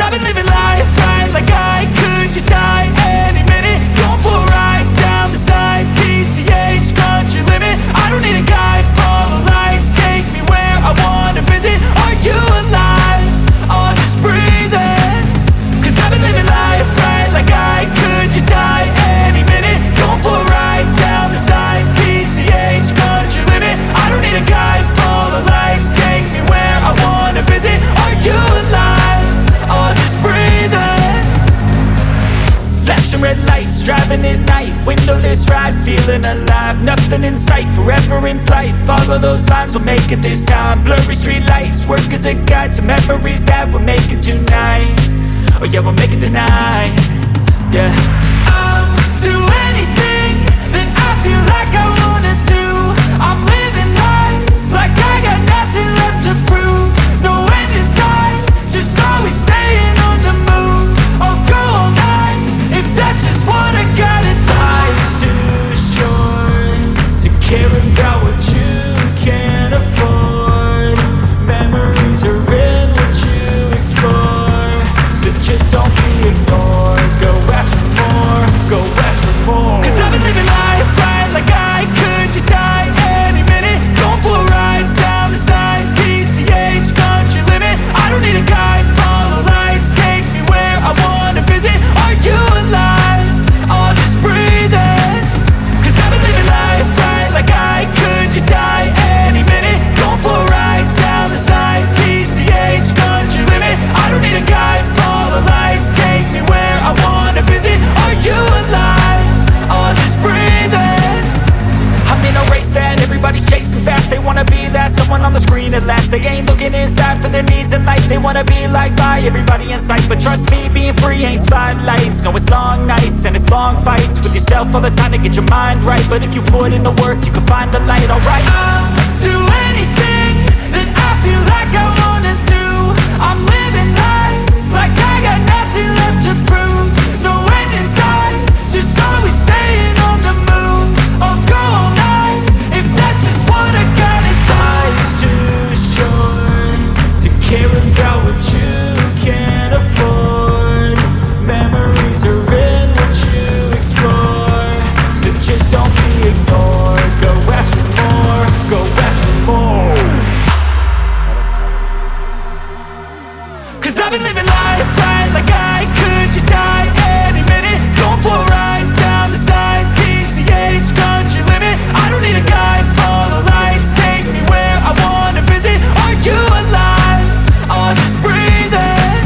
I've been living life right like I could just die any minute. Going for a ride down the side, PCH, country limit. I don't need a guide, follow lights, take me where I wanna visit. Are you alive? I'll just breathe in. Cause I've been living life right like I could just die any minute. Going for a ride down the side, PCH, country limit. I don't need a guide, follow lights, take me where I wanna visit. Are you alive? I'll just breathe in. Flashing red lights, driving at night, windowless ride, feeling alive. Nothing in sight, forever in flight. Follow those lines, we'll make it this time. Blurry street lights, work as a guide to memories that we're making tonight. Oh yeah, we'll make it tonight. Yeah. I'll do anything that I feel like I wanna do. I'm living life like I got nothing left to prove. No end in sight, just always staying on the move. I'll go all night if that's just what I gotta do. Life's too short to care about what you can't afford. Memories are in what you explore, so just don't be ignored. Go ask for more, go ask for more. Cause I've been living life right like I could just die any minute. Going for a ride down the side, PCH, country limit. I don't need a guide, follow lights, take me where I wanna visit. Are you alive? I'll just breathe in. Cause I've been living life right like I could just die any minute. Going for a ride down the side, PCH, country limit. I don't need a guide, follow lights, take me where I wanna visit. Are you alive? I'll just breathe in. I'm in a race that everybody's chasing fast. They wanna be that someone on the screen at last. They ain't looking inside for their needs in life. They wanna be liked by everybody in sight. But trust me, being free ain't spotlights. No, it's long nights and it's long fights with yourself all the time to get your mind right. But if you put in the work, you can find the light, alright. I'll do anything that I feel like I wanna do. I'm living life like I got nothing left to prove. No end in sight, just always staying on the move. I'll go all night if that's just what I gotta do. Life's too short to care about what you can't afford. Memories are in what you explore, so just don't be ignored. Go ask for more, go ask for more. Cause I've been living life right like I could just die any minute. Going for a ride down the side, PCH, country limit. I don't need a guide, follow lights, take me where I wanna visit. Are you alive? I'll just breathe in.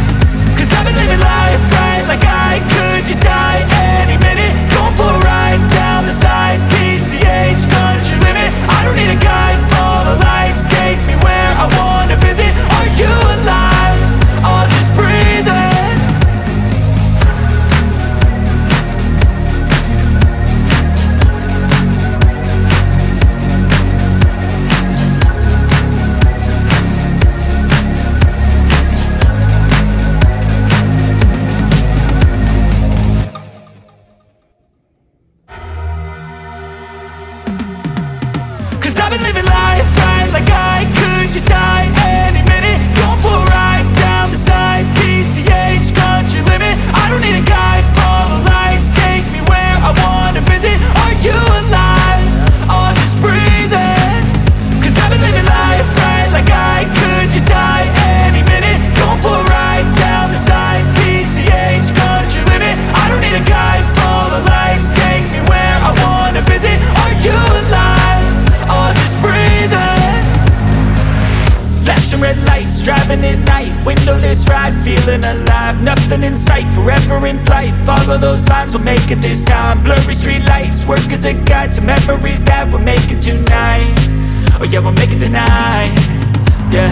Cause I've been living life right like I could just die any minute. Going for a ride down the side, PCH, country limit. I don't need a guide, follow lights, take me where I wanna visit. Are you alive? I'll just breathe in. Cause I've been living life right like I could just die any minute. Going for a ride down the side, PCH, country limit. I don't need a guide, follow lights, take me where I wanna visit. Are you alive? I'll just breathe in. Cause I've been living life right like I could just die any minute. Going for a ride down the side, PCH, country limit. I don't need a guide, follow lights, take me where I wanna visit. Are you alive? I'll just breathe in. Flashing red lights, driving at night, windowless ride, feeling alive. Nothing in sight, forever in flight. Follow those lines, we'll make it this time. Blurry street lights, work as a guide to memories that we're making tonight. Oh yeah, we'll make it tonight. Yeah.